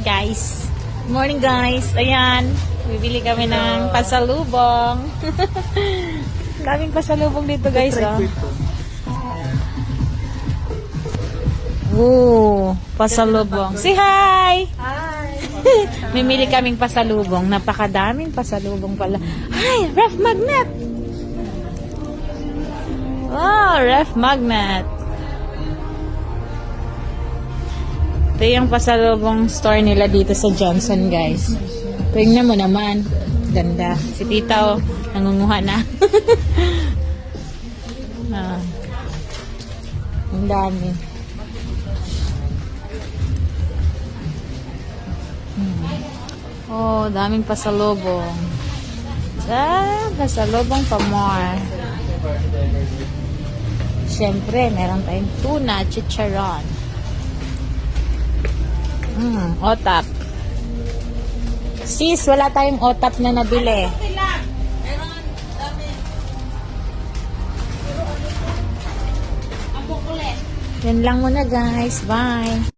Guys. Good morning guys. Ayan. Bibili kami ng pasalubong. Daming pasalubong dito guys. Oh. Pasalubong. Say hi! Hi! Mimili kaming pasalubong. Napakadaming pasalubong pala. Ay! Ref magnet! Oh, ref magnet. Ito yung pasalubong store nila dito sa Johnson, guys. Tingnan mo naman. Ganda. Si tita, oh, nangunguha na. Ah. Ang dami. Oh, daming pasalubong. Pasalubong pa more. Siyempre, meron tayong tuna, chicharon. Otap. Sis, wala tayong otap na nabili. Yan lang muna guys. Bye.